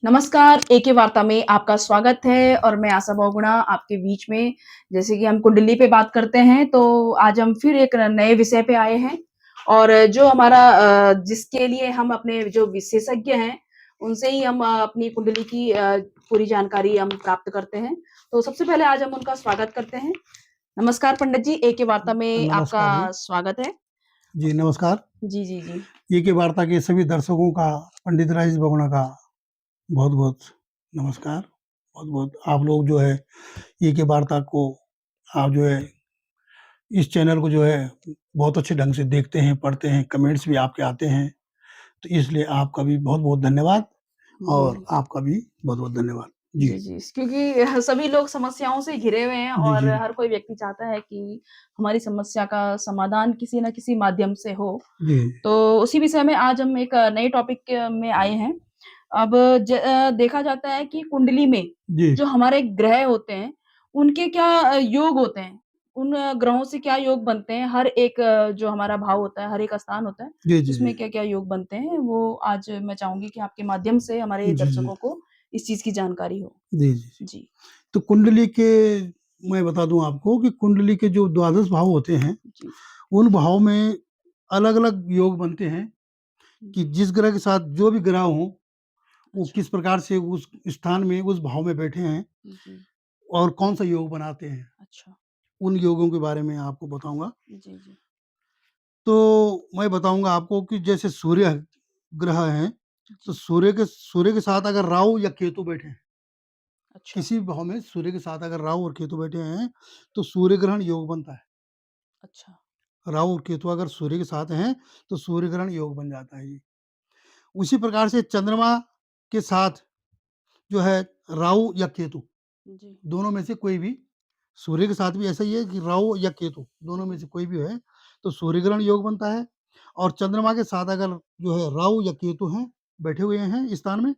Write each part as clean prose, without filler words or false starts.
नमस्कार, एके वार्ता में आपका स्वागत है और मैं आशा बहुगुणा आपके बीच में। जैसे कि हम कुंडली पे बात करते हैं, तो आज हम फिर एक नए विषय पे आए हैं और जो हमारा जिसके लिए हम अपने जो विशेषज्ञ हैं, उनसे ही हम अपनी कुंडली की पूरी जानकारी हम प्राप्त करते हैं। तो सबसे पहले आज हम उनका स्वागत करते हैं। नमस्कार पंडित जी, एके वार्ता में आपका नमस्कार जी। स्वागत है। जी, नमस्कार। जी, जी, जी। ये के वार्ता के सभी दर्शकों का पंडित राजेश बगुणा का बहुत-बहुत नमस्कार। बहुत-बहुत आप लोग जो है ये के वार्ता को आप जो है इस चैनल को जो है बहुत अच्छे ढंग से देखते हैं, पढ़ते हैं, कमेंट्स भी आपके आते हैं। तो इसलिए आपका भी बहुत-बहुत धन्यवाद जी। और आपका भी बहुत-बहुत धन्यवाद। जी। जी, जी। क्योंकि सभी लोग समस्याओं से घिरे हुए हैं जी, और जी। हर कोई व्यक्ति चाहता है कि हमारी समस्या का समाधान किसी न किसी माध्यम से हो। जी। तो उसी विषय में आज हम एक नए टॉपिक में आए हैं। अब देखा जाता है कि कुंडली में जी। जो हमारे ग्रह होते हैं, उनके क्या योग होते हैं? उन ग्रहों से क्या योग बनते हैं? हर एक जो हमारा भाव होता है, हर एक स्थान होता है, जी, जी, जी। उसमें क्या-क्या योग बनते हैं? वो आज मैं चाहूँगी कि आपके माध्यम से हमारे जी, जी। दर्शकों को इस चीज़ की जानकारी हो। जी, जी। जी। तो कुंडली के मैं बता दूँ आपको कि कुंडली के जो द्वादश भाव होते हैं, जी, उन भाव में अलग-अलग योग बनते हैं कि जी। जिस ग्रह के साथ जो भी ग्रह हों, वो अच्छा, किस प्रकार से उस स्थान में, उस भाव में बैठे हैं जी, और कौन-सा योग बनाते हैं। अच्छा। उन योगों के बारे में आपको बताऊँगा। जी, जी। तो मैं बताऊँगा आपको कि जैसे सूर्य ग्रह हैं, तो जी, सूर्य के साथ अगर राहु या केतु बैठे हैं, अच्छा, किसी भी भाव में सूर्य के साथ अगर राहु और केतु बैठे हैं, तो सूर्य ग्रहण योग बनता है। अच्छा, राहु और केतु अगर सूर्य के साथ हैं, तो सूर्य ग्रहण योग बन जाता है जी। उसी प्रकार से चंद्रमा के साथ जो है राहु या केतु, जी, दोनों में से कोई भी, सूर्य के साथ भी ऐसा ही है कि राहु या केतु, दोनों में से कोई भी है, तो सूर्य ग्रहण योग बनता है। और चंद्रमा के साथ अगर जो है राहु या केतु हैं, बैठे हुए हैं स्थान में,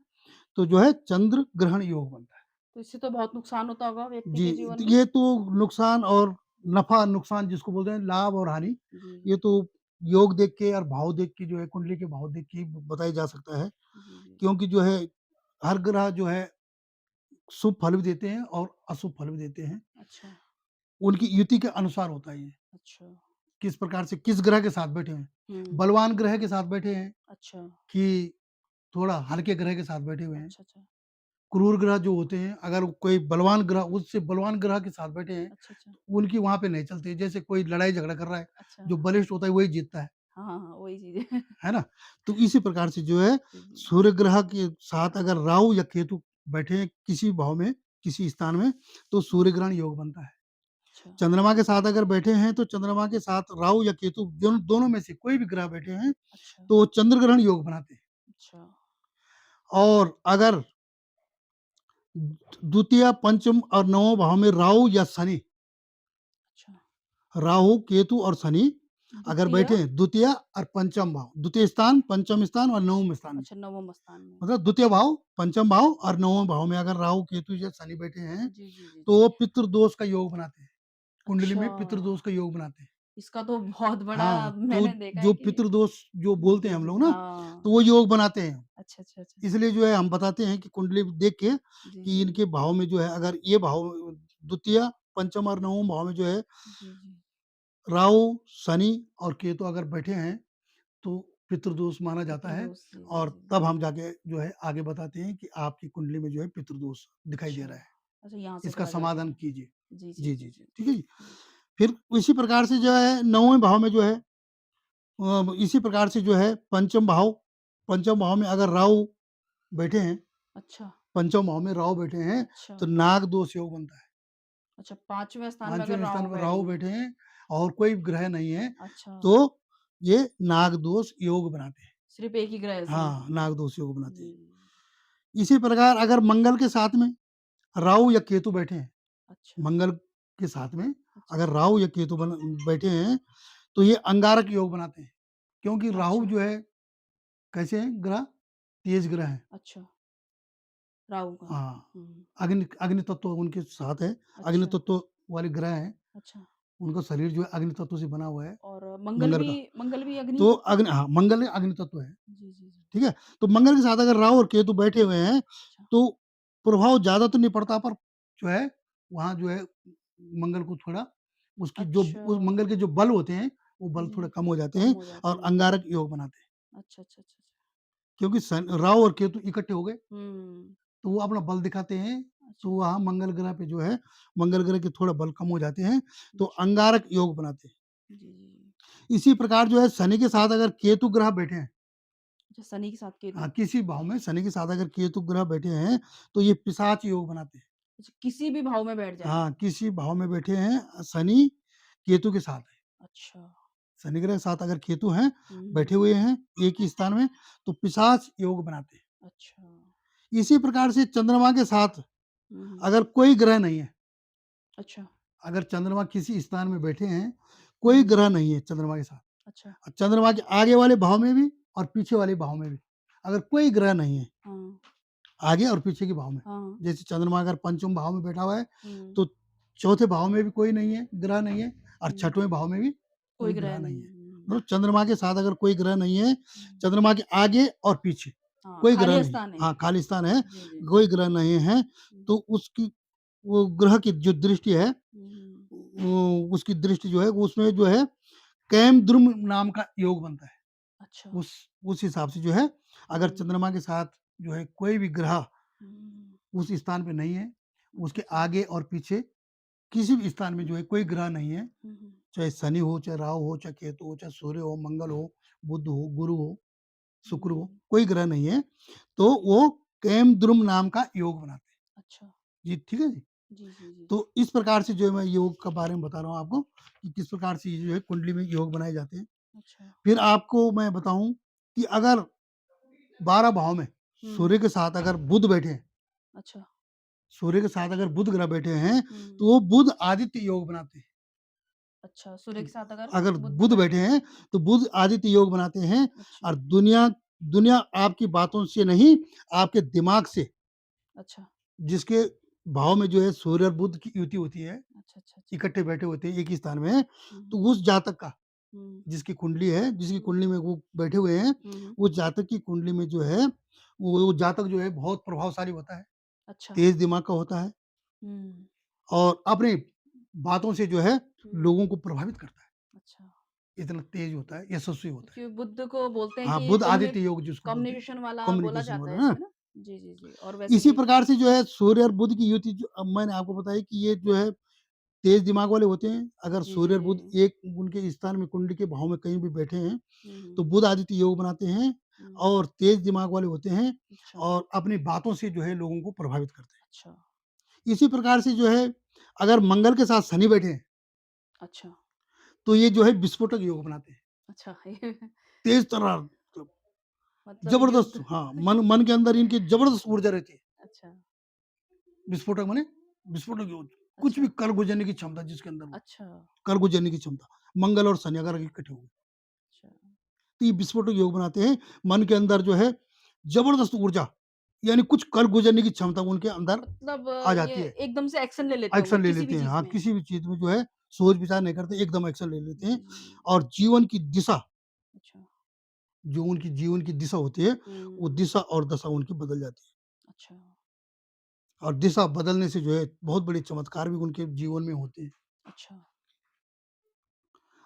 तो जो है चंद्र ग्रहण योग बनता है। तो इससे तो बहुत नुकसान होता होगा व्यक्ति जी, के जीवन तो में? ये तो नुकसान और नफ़ा-नुकसान जिसको बोलते हैं, लाभ और हानि, जी, ये जी। तो योग देख के और भाव देख के जो है, कुंडली के भाव देख के ही बताया जा सकता है। जी, जी। क्योंकि जो है, हर ग्रह जो है शुभ फल भी देते हैं और अशुभ फल भी देते हैं। अच्छा, उनकी युति के अनुसार होता है ये, अच्छा। किस प्रकार से किस ग्रह के साथ बैठे हैं। हुँ, बलवान ग्रह के साथ बैठे हैं अच्छा, कि थोड़ा हल्के ग्रह के साथ बैठे हुए हैं। अच्छा, अच्छा, क्रूर ग्रह जो होते हैं, अगर कोई बलवान ग्रह उससे बलवान ग्रह के साथ बैठे हैं, अच्छा, अच्छा, तो उनकी वहाँ पे नहीं चलती। जैसे कोई लड़ाई झगड़ा कर रहा है, अच्छा। जो बलिष्ठ होता है वही जीतता हाँ, हाँ, हाँ, वही चीज़ है। है ना? तो इसी प्रकार से जो है, जी, जी, सूर्य ग्रह के साथ अगर राहु या केतु बैठे हैं किसी भाव में, किसी स्थान में, तो सूर्य ग्रहण योग बनता है। अच्छा, चंद्रमा के साथ अगर बैठे हैं, तो चंद्रमा के साथ राहु या केतु दोनों में से कोई भी ग्रह बैठे हैं, अच्छा, तो वो चंद्र ग्रहण योग बनाते हैं। अच्छा, और अगर द्वितीय, पंचम और नवम भाव में राहु या शनि, अच्छा। राहु, केतु और शनि अगर द्वितीय बैठे हैं, द्वितीय और पंचम भाव, द्वितीय स्थान, पंचम स्थान और नवम स्थान में, अच्छा, नवम स्थान में। मतलब द्वितीय भाव, पंचम भाव और नवम भाव में अगर राहु, केतु या शनि बैठे हैं, जी, जी, जी, तो जी। वो पितृदोष का योग बनाते हैं। कुंडली अच्छा, में पितृदोष का योग बनाते हैं। इसका तो बहुत बड़ा हाँ, तो मैंने देखा है जो कि पितृदोष जो बोलते हैं जी, हम जी, लोग ना, हाँ। तो वो योग बनाते हैं। अच्छा, अच्छा, अच्छा। इसलिए जो है हम बताते हैं कि कुंडली देख के जी, कि जी। इनके भाव में जो है, अगर ये भाव द्वितीय, पंचम और नवम भाव में जो है जी, जी। राहु, शनि और केतु अगर बैठे हैं, तो पितृदोष माना जाता है। पितृदोष जी, जी, और जी। तब हम जाके जो है आगे बताते हैं कि आपकी कुंडली में जो है पितृदोष दिखाई दे अच्छा, रहा है, अच्छा यहाँ से इसका पता चलता समाधान है। कीजिए। जी, जी, जी, जी, जी, जी। जी। ठीक है जी। जी, फिर इसी प्रकार से जो है नौवें भाव में जो है इसी प्रकार से जो है पंचम भाव में अगर राहु बैठे हैं, अच्छा, पंचम भाव में राहु बैठे हैं, अच्छा, तो नाग दोष योग बनता है। अच्छा 5वें स्थान में अगर 5वें स्थान राहु पर बैठ राहु गए। बैठे हैं और कोई ग्रह नहीं है, अच्छा, तो ये नाग दोष योग बनाते हैं। सिर्फ़ एक ही ग्रह से। हाँ, नाग दोष योग बनाते जी, हैं। इसी प्रकार अगर मंगल के साथ में राहु या केतु बैठे हैं, अच्छा, मंगल के साथ में अच्छा, अगर राहु या केतु बैठे हैं, तो ये अंगारक योग बनाते हैं। क्योंकि राहु अच्छा, जो है कैसे हैं ग्रह? तेज ग्रह है। अच्छा, राहु का। हाँ, हुँ, अग्नि अग्नि तत्व उनके साथ है, अग्नि अच्छा, तत्व वाले ग्रह हैं। अच्छा, उनका शरीर जो है अग्नि तत्व से बना हुआ है, और मंगल का। मंगल भी अग्नि तो तत्व? मंगल अग्नि तत्व है, जी, जी, जी। ठीक है? तो मंगल के साथ अगर राहु और केतु बैठे हुए हैं, अच्छा, तो प्रभाव ज़्यादा तो नहीं पड़ता, पर जो है वहाँ जो है मंगल को थोड़ा उसकी जो अच्छा। उस मंगल के जो बल होते हैं, वो बल जी, थोड़े कम हो जाते कम हैं हो जाते और हैं। अंगारक योग बनाते हैं। अच्छा, अच्छा, अच्छा, अच्छा। क्योंकि राहु और केतु इकट्ठे हो गए, हुँ, तो वो अपना बल दिखाते हैं, तो अच्छा, वहाँ मंगल ग्रह पे जो है, मंगल ग्रह के थोड़ा बल कम हो जाते हैं, तो अच्छा। अंगारक योग बनाते हैं। जी, जी, जी। इसी प्रकार जो है शनि के साथ अगर केतु ग्रह बैठे हैं, अच्छा, शनि के साथ केतु। किसी भाव में शनि के साथ अगर केतु ग्रह बैठे हैं, तो ये पिशाच योग बनाते हैं। अच्छा, किसी भी भाव में बैठ जाएँ। किसी भाव में बैठे हैं, शनि केतु के साथ है। अच्छा। शनि ग्रह के साथ अगर केतु हैं, हुँ, बैठे हुए हैं एक ही स्थान में, तो पिशाच योग बनाते हैं। अच्छा। इसी प्रकार से चंद्रमा के साथ हुँ, हुँ। अगर कोई ग्रह नहीं है, अच्छा। अगर चंद्रमा किसी स्थान में बैठे हैं, हुँ, कोई हुँ। ग्रह नहीं है चंद्रमा के साथ, अच्छा, और चंद्रमा के आगे वाले भाव में भी और पीछे वाले भाव में भी, अगर कोई ग्रह नहीं है, हाँ, आगे और पीछे के भाव में, हाँ। जैसे चंद्रमा अगर पंचम भाव में बैठा हुआ है, हुँ, तो चौथे भाव में भी कोई नहीं है, ग्रह नहीं है, और हुँ। छठवें भाव में भी कोई कोई ग्रह ग्रह नहीं नहीं है। है। हुँ, मतलब चंद्रमा के साथ अगर कोई ग्रह नहीं है, हुँ। चंद्रमा के आगे और पीछे हाँ, कोई ग्रह खाली नहीं, स्थान है। हाँ, खाली स्थान है, जी, जी। कोई ग्रह नहीं है, हुँ, तो उसकी वो ग्रह की जो दृष्टि है, हुँ, हुँ। उसकी दृष्टि जो है, उसमें जो है कैमद्रुम नाम का योग बनता है। अच्छा। उस उस हिसाब से जो है, अगर हुँ, चंद्रमा के साथ जो है कोई भी ग्रह हुँ। उस स्थान पे नहीं है, अच्छा, उसके अच्छा। आगे और पीछे किसी भी स्थान में जो है कोई ग्रह नहीं है, हुँ, हुँ। चाहे शनि हो, चाहे राहु हो, चाहे केतु हो, चाहे सूर्य हो, मंगल हो, बुध हो, गुरु हो, शुक्र हो, हुँ। कोई ग्रह नहीं है, तो वो कैमद्रुम नाम का योग बनाते हैं। अच्छा। जी, ठीक है जी। जी, जी, जी। तो इस प्रकार से जो है मैं योग के बारे में बता रहा हूँ आपको, कि किस प्रकार से ये जो है कुंडली में योग बनाए जाते हैं। अच्छा। फिर आपको मैं बताऊँ कि अगर 12 भाव में हुँ। सूर्य के साथ अगर बुध बैठे हैं, अच्छा। सूर्य के साथ अगर बुध ग्रह बैठे हैं, हुँ। तो वो बुध आदित्य योग बनाते हैं। अच्छा, सूर्य के साथ अगर अगर बुध बुध बैठे बैठे हैं। हैं, तो बुध आदित्य योग बनाते हैं, अच्छा, और दुनिया दुनिया आपकी बातों से नहीं, आपके दिमाग से, अच्छा। जिसके भाव में जो है सूर्य और बुध की युति होती है, अच्छा, अच्छा, अच्छा। इकट्ठे बैठे होते हैं एक ही स्थान में, हुँ, तो हुँ। उस जातक का, हुँ, जिसकी कुंडली है, जिसकी हुँ। कुंडली में वो बैठे हुए हैं, हुँ, हुँ। उस जातक की कुंडली में जो है, वो जातक जो है बहुत प्रभावशाली होता है, अच्छा। तेज दिमाग का होता है, हुँ, और अपनी बातों से जो है हुँ। लोगों को प्रभावित करता है, अच्छा। इतना तेज होता है, यशस्वी होता है। क्योंकि बुध को बोलते हैं हाँ, कि बुध आदित्य योग जिसको बोलते हैं, कम्युनिकेशन वाला बोला कम्युनिकेशन जाता वाला है ना। इसमें ना? जी, जी, जी। और वैसे इसी भी प्रकार से जो है सूर्य और बुध की युति, जो अब मैंने आपको बताया कि ये जो है तेज दिमाग वाले होते हैं। अगर जी, जी, सूर्य और जी, बुध जी। एक उनके स्थान में कुंडली के भाव में कहीं भी बैठे हैं, हुँ, हुँ, तो बुध आदित्य योग बनाते हैं, हुँ। और तेज दिमाग वाले होते हैं, अच्छा, और अपनी बातों से जो है लोगों को प्रभावित करते अच्छा, हैं। इसी प्रकार से जो है, अगर मंगल के साथ शनि बैठे हैं, अच्छा, तो ये जो है विस्फोटक योग बनाते हैं। अच्छा। ये तेज तर्रार, मतलब मतलब जबरदस्त, युद्ध। हाँ, मन मन के अंदर इनकी जबरदस्त ऊर्जा रहती है। अच्छा, विस्फोटक माने विस्फोटक योग, कुछ भी अच्छा, कर गुजरने की क्षमता जिसके अंदर हो, अच्छा, कर गुजरने की क्षमता। मंगल और शनि अगर इकट्ठे हो गए, अच्छा। तो ये विस्फोटक योग बनाते हैं। मन के अंदर जो है जबरदस्त ऊर्जा, यानी कुछ कर गुजरने की क्षमता उनके अंदर मतलब आ ये जाती है। एकदम से एक्शन ले लेते होंगे एक्शन ले किसी भी लेते हैं, चीज़ हाँ, में। किसी भी चीज़ में जो है सोच विचार नहीं करते, एकदम एक्शन ले लेते जी, हैं, जी, जी। और जीवन की दिशा, अच्छा। जो उनकी जीवन की दिशा होती है, वो हुँ, दिशा और दशा उनकी बदल जाती है। अच्छा, और दिशा बदलने से जो है बहुत बड़े चमत्कार भी उनके जीवन में होते हैं। अच्छा।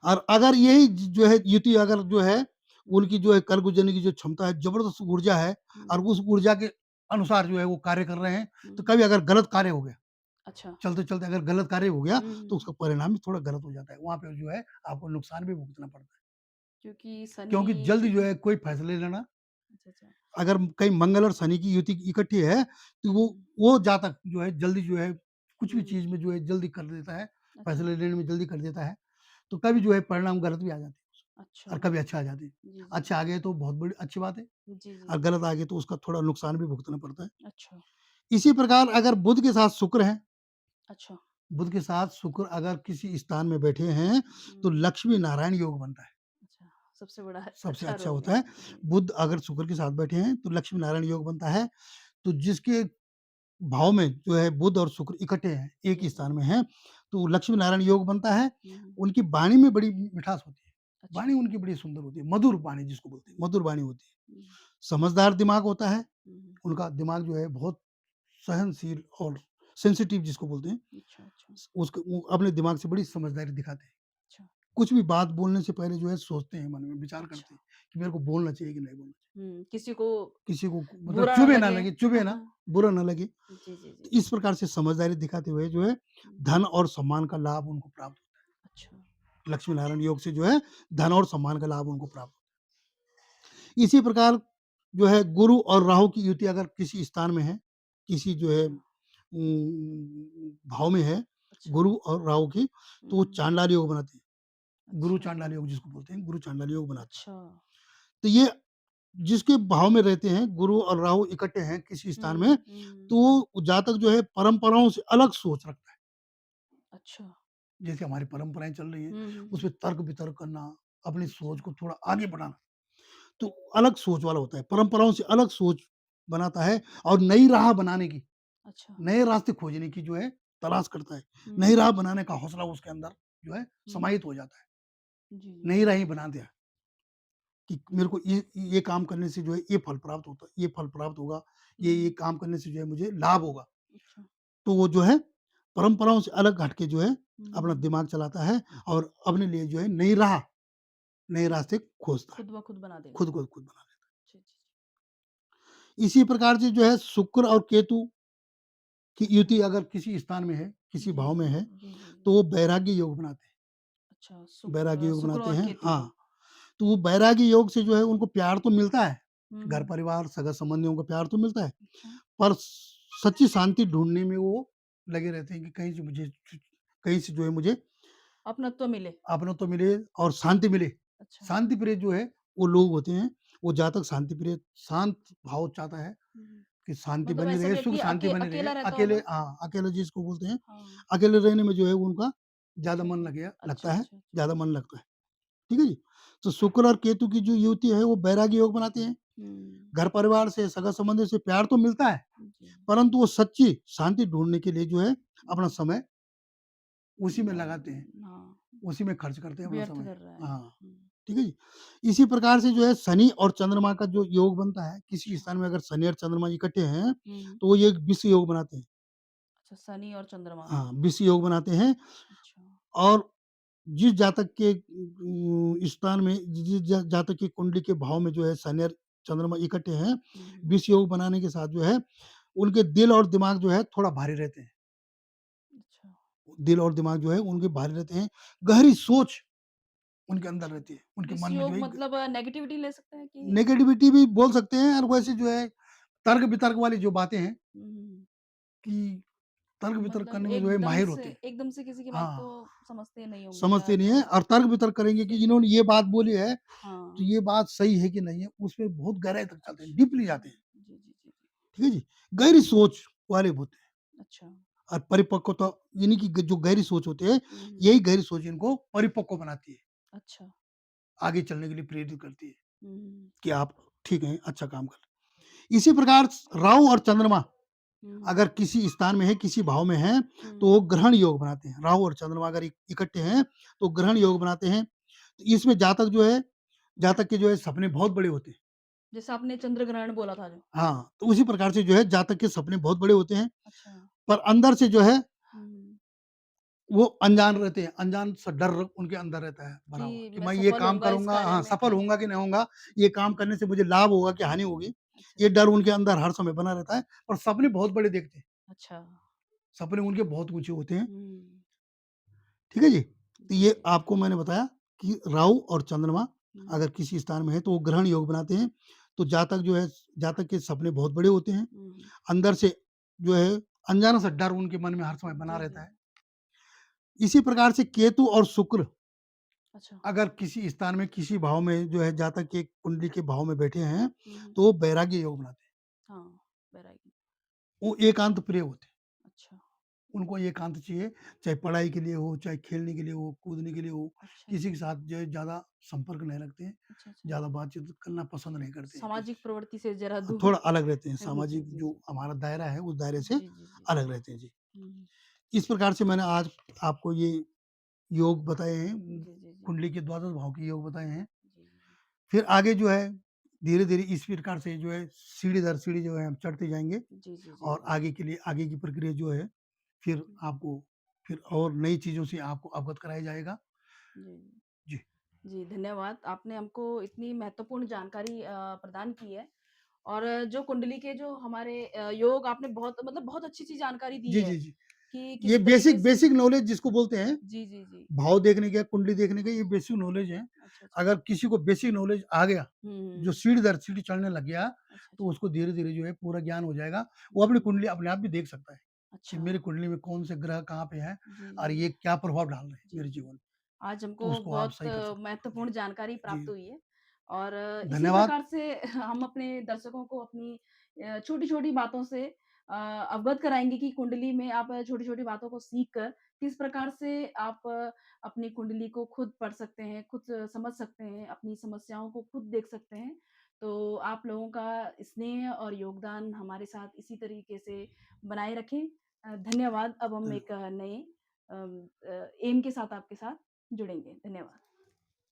और अगर यही जो है युति अगर जो है, हुँ, उनकी जो है कर गुजरने की जो क्षमता है, ज़बरदस्त ऊर्जा है, और हुँ, उस ऊर्जा के अनुसार जो है वो कार्य कर रहे हैं, हुँ, तो हुँ। कभी अगर गलत कार्य हो गया, अच्छा। चलते-चलते अगर गलत कार्य हो गया, हुँ, तो हुँ। उसका परिणाम भी थोड़ा गलत हो जाता है। वहाँ पे जो है आपको नुकसान भी भुगतना पड़ता है। क्योंकि क्योंकि शनि जल्दी जो जो है। है कोई फैसले लेना, अच्छा, अच्छा। अगर कहीं मंगल और शनि की युति इकट्ठी है, तो हुँ, वो जातक जो है जल्दी जो है कुछ भी हुँ। चीज़ में जो है जल्दी कर देता है, अच्छा, फैसले लेने में जल्दी कर देता है। तो कभी जो है परिणाम गलत भी आ जाते हैं, अच्छा। और कभी अच्छा आ जाते हैं। जी, जी, अच्छा जी। आ गए तो बहुत बड़ी अच्छी बात है, जी, जी। और गलत आ गए तो उसका थोड़ा नुकसान भी भुगतना पड़ता है। अच्छा, इसी प्रकार अगर बुध के साथ शुक्र है, अच्छा। बुध के साथ शुक्र अगर किसी स्थान में बैठे हैं, तो हुँ, लक्ष्मी नारायण योग बनता है। अच्छा। सबसे बड़ा सबसे अच्छा अच्छा रोग होता है। है। जी। बुध अगर शुक्र के साथ बैठे हैं, तो लक्ष्मी नारायण योग बनता है। तो जिसके भाव में जो है बुध और शुक्र इकट्ठे हैं, एक जी, ही जी। स्थान में हैं, तो लक्ष्मी नारायण योग बनता है। हुँ। उनकी वाणी में बड़ी मिठास होती है, अच्छा। वाणी उनकी बड़ी सुंदर होती है, मधुर वाणी जिसको बोलते हैं, मधुर वाणी होती है। हुँ, समझदार दिमाग होता है, हुँ। उनका दिमाग जो है बहुत सहनशील और सेंसिटिव जिसको बोलते हैं, अच्छा, अच्छा, उसको वो अपने दिमाग से बड़ी समझदारी दिखाते हैं। अच्छा, कुछ भी बात बोलने से पहले जो है सोचते हैं, मन में विचार अच्छा। करते हैं कि मेरे को बोलना चाहिए कि नहीं बोलना चाहिए। किसी को किसी को मतलब बुरा ना चुभे ना लगे। लगे, चुभे ना, बुरा ना लगे। जी, जी, तो जी। इस प्रकार से समझदारी दिखाते हुए जो है हुँ, धन और सम्मान का लाभ उनको प्राप्त होता अच्छा। है। लक्ष्मी नारायण योग से जो है धन और सम्मान का लाभ उनको प्राप्त होता है। इसी प्रकार जो है गुरु और राहु की युति अगर किसी स्थान में है, किसी जो है भाव में है अच्छा। गुरु और राहु की, तो वो हुँ, चांडाल योग बनाते हैं। गुरु अच्छा, चांडाल योग जिसको बोलते हैं, गुरु चांडाल योग बनाते हैं। अच्छा। तो ये जिसके भाव में रहते हैं, गुरु और राहु इकट्ठे हैं किसी स्थान में, हुँ, हुँ। तो वो जातक जो है परंपराओं से अलग सोच रखता है। अच्छा। जैसे हमारी परंपराएँ चल रही हैं, हुँ, हुँ, हुँ। उसपे तर्क-वितर्क करना, अपनी अच्छा, सोच को थोड़ा आगे बढ़ाना, तो अलग सोच वाला होता है। परंपराओं से अलग सोच बनाता है और नई राह बनाने की, अच्छा। नए रास्ते खोजने की जो है तलाश करता है। नई राह हुँ, बनाने का हौसला उसके अंदर जो है हुँ। समाहित हो जाता है। जी, जी, नई जी। राह ही बना दिया कि मेरे को ये काम करने से जो है ये फल प्राप्त होता है, ये फल प्राप्त होगा, ये हुँ, काम करने से जो है मुझे लाभ होगा। अच्छा। तो वो जो है परंपराओं से अलग हट के जो है अपना हुँ, दिमाग चलाता है और अपने लिए जो है नए रास्ते खोजता है, खुद ब खुद बना देगा। खुद को खुद बना लेता जी, जी, जी। है। इसी प्रकार से जो है शुक्र और केतु की युति अगर किसी स्थान में है, किसी जी, भाव में है, जी, जी, जी। तो वो वैराग्य योग बनाते हैं। अच्छा, वैराग्य योग शुक्र बनाते और हैं, केतु। हाँ। तो वो वैराग्य योग से जो है उनको प्यार तो मिलता है, हुँ, घर हुँ। परिवार, सगा-संबंधियों का प्यार तो मिलता है, अच्छा, पर सच्ची शांति ढूँढने में वो लगे रहते हैं कि कहीं से जो है मुझे अपनत्व मिले। अपनत्व मिले और शांति मिले। अच्छा। शांति प्रिय जो है वो लोग होते हैं, वो जातक शांति प्रिय शांत भाव चाहता है हुँ, कि शांति मतलब बनी ऐसा रहे, सुख व्यक्ति शांति बनी रहे। अकेला रहता अकेले होगा? हाँ, अकेले जिसको बोलते हैं, हाँ। अकेले रहने में जो है उनका ज़्यादा अच्छा, मन अच्छा। लगता अच्छा, है, अच्छा, अच्छा। ज़्यादा मन लगता है। ठीक है जी? तो शुक्र और केतु की जो युति है वो वैराग्य योग बनाते हैं। हुँ, घर परिवार से, सगा-संबंधी से प्यार तो मिलता है, जी। परंतु वो सच्ची शांति ढूँढने के लिए जो है अपना हुँ, समय उसी में लगाते हैं, हाँ, उसी में खर्च करते हैं अपना व्यर्थ समय। कर रहा है। हाँ। हुँ, ठीक है जी? इसी प्रकार से जो है शनि और चंद्रमा का जो योग बनता है, किसी अच्छा। स्थान में अगर शनि और चंद्रमा इकट्ठे हैं, हुँ, तो वो ये एक विषय योग बनाते हैं। अच्छा शनि और चंद्रमा। हाँ, विषय योग बनाते हैं अच्छा। और जिस जातक के स्थान में जिस जातक की कुंडली के भाव में जो है शनि और चंद्रमा इकट्ठे हैं, हुँ, हुँ, विषय योग बनाने के साथ जो है, उनके दिल और दिमाग जो है थोड़ा भारी रहते हैं। अच्छा, दिल और दिमाग जो है उनके भारी रहते हैं, गहरी सोच उनके अंदर अच्छा। रहती है। उनके मन में जो विषयोग है मतलब नेगेटिविटी ले सकते हैं कि नेगेटिविटी भी बोल सकते हैं और वैसे जो है तर्क-वितर्क वाली जो बातें हैं हुँ, हुँ, हुँ। कि तर्क-वितर्क मतलब करने में जो है माहिर होते हैं। एकदम से किसी की बात को हाँ, समझते नहीं होंगे या समझते नहीं जो है और तर्क-वितर्क करेंगे कि फिर इन्होंने ये बात बोली है, तो हाँ, ये बात सही है कि नहीं है, उसमें बहुत गहराई तक जाते हैं, अच्छा। डीपली जाते हैं। जी, जी, जी, जी। ठीक है जी? गहरी सोच वाले होते हैं अच्छा। और परिपक्वता यानी कि जो गहरी सोच होती है, हुँ, हुँ। यही गहरी सोच इनको परिपक्व बनाती है, अच्छा। आगे चलने के लिए प्रेरित करती है हुँ, हुँ। कि आप ठीक हैं, अच्छा काम कर रहे हैं। इसी प्रकार राहु और चंद्रमा हुँ, हुँ। अगर किसी स्थान में है, किसी भाव में है, तो हुँ। वो ग्रहण योग बनाते हैं। राहु और चंद्रमा अगर इकट्ठे हैं, तो ग्रहण योग बनाते हैं। तो इसमें जातक के जो है सपने बहुत बड़े होते हैं। जैसे आपने चंद्र ग्रहण बोला था जो। हाँ, तो उसी प्रकार से जो है जातक के सपने बहुत बड़े होते हैं, अच्छा। पर अंदर से जो है हुँ, हुँ। वो अनजान रहते हैं, अनजान सा डर उनके अंदर रहता है भरा हुआ कि कि मैं मैं ये सफल काम होऊँगा इस करूँगा कार्य हाँ, में सफल कि होऊँगा कि नहीं होऊँगा, ये अच्छा, काम करने से मुझे लाभ होगा कि हानि होगी, अच्छा, ये अच्छा। डर उनके अंदर हर समय बना रहता है और सपने बहुत बड़े देखते हैं। अच्छा। सपने उनके बहुत ऊँचे होते हैं। हुँ। ठीक है जी? तो जी, ये जी। आपको मैंने बताया कि राहु और चंद्रमा हुँ, अगर हुँ। किसी स्थान में है तो वो ग्रहण योग बनाते हैं। तो जातक के सपने बहुत बड़े होते हैं। हुँ, हुँ। अंदर से जो है अनजाना सा डर उनके मन में हर समय बना जी, जी। रहता है। इसी प्रकार से केतु और शुक्र अच्छा। अगर किसी स्थान में किसी भाव में जो है जातक के कुंडली के भाव में बैठे हैं, हुँ, हुँ। तो वो वैराग्य योग बनाते हैं। हाँ, वैरागी। वो एकांत प्रिय होते हैं। अच्छा, उनको एकांत चाहिए, चाहे पढ़ाई के लिए हो, चाहे खेलने के लिए हो, कूदने के लिए हो, अच्छा, किसी के अच्छा। साथ जो है ज़्यादा संपर्क नहीं रखते हैं, अच्छा, अच्छा। ज़्यादा बातचीत करना पसंद नहीं करते हैं किसी सामाजिक से। प्रवृत्ति से ज़रा दूर। थोड़ा अलग रहते हैं, जी, सामाजिक जी, जो जी। हमारा दायरा है, उस दायरे से जी, जी, जी। अलग रहते हैं। जी। हुँ, हुँ। इस प्रकार से मैंने आज आपको ये योग बताए हैं, जी, जी, जी। कुंडली के द्वादश भाव के योग बताए हैं। जी, जी, जी। फिर आगे जो है धीरे-धीरे इस प्रकार से जो है सीढ़ी दर सीढ़ी जो है हम चढ़ते जाएँगे जी, जी, जी, और जी। आगे के लिए आगे की प्रक्रिया जो है फिर जी, आपको फिर और नई चीज़ों से आपको अवगत कराया जाएगा। जी। जी। जी, धन्यवाद। आपने हमको इतनी महत्वपूर्ण जानकारी प्रदान की है और जो कुंडली के जो हमारे योग आपने बहुत मतलब बहुत अच्छी-अच्छी जानकारी दी जी, है जी, जी। कि ये किस तरीके बेसिक से बेसिक नॉलेज जिसको बोलते हैं, जी, जी, जी। भाव देखने का, कुंडली देखने का ये बेसिक नॉलेज है। अच्छा, अच्छा। अगर किसी को बेसिक नॉलेज आ गया, हुँ, हुँ, जो हुँ। सीढ़ी दर सीढ़ी चढ़ने लग गया, अच्छा, तो अच्छा। उसको धीरे-धीरे जो है पूरा ज्ञान हो जाएगा। वो जी, अपनी जी। कुंडली अपने आप भी देख सकता है, कि अच्छा। मेरी कुंडली में कौन से ग्रह कहाँ पे हैं जी, और जी। ये क्या प्रभाव डाल रहे हैं जी, मेरे जी। जीवन में। आज हमको तो उसको आप बहुत सही कर सकते हैं। जी, महत्वपूर्ण जानकारी प्राप्त जी। हुई है और इसी धन्यवाद। प्रकार से हम अपने दर्शकों को अपनी छोटी-छोटी बातों से अवगत कराएँगे कि कुंडली में आप छोटी-छोटी बातों को सीख कर किस प्रकार से आप अपनी कुंडली को खुद पढ़ सकते हैं, खुद समझ सकते हैं, अपनी समस्याओं को खुद देख सकते हैं। तो आप लोगों का स्नेह और योगदान हमारे साथ इसी तरीके से बनाए रखें। धन्यवाद। अब हम धन्यवाद। एक नए एम के साथ आपके साथ जुड़ेंगे। धन्यवाद।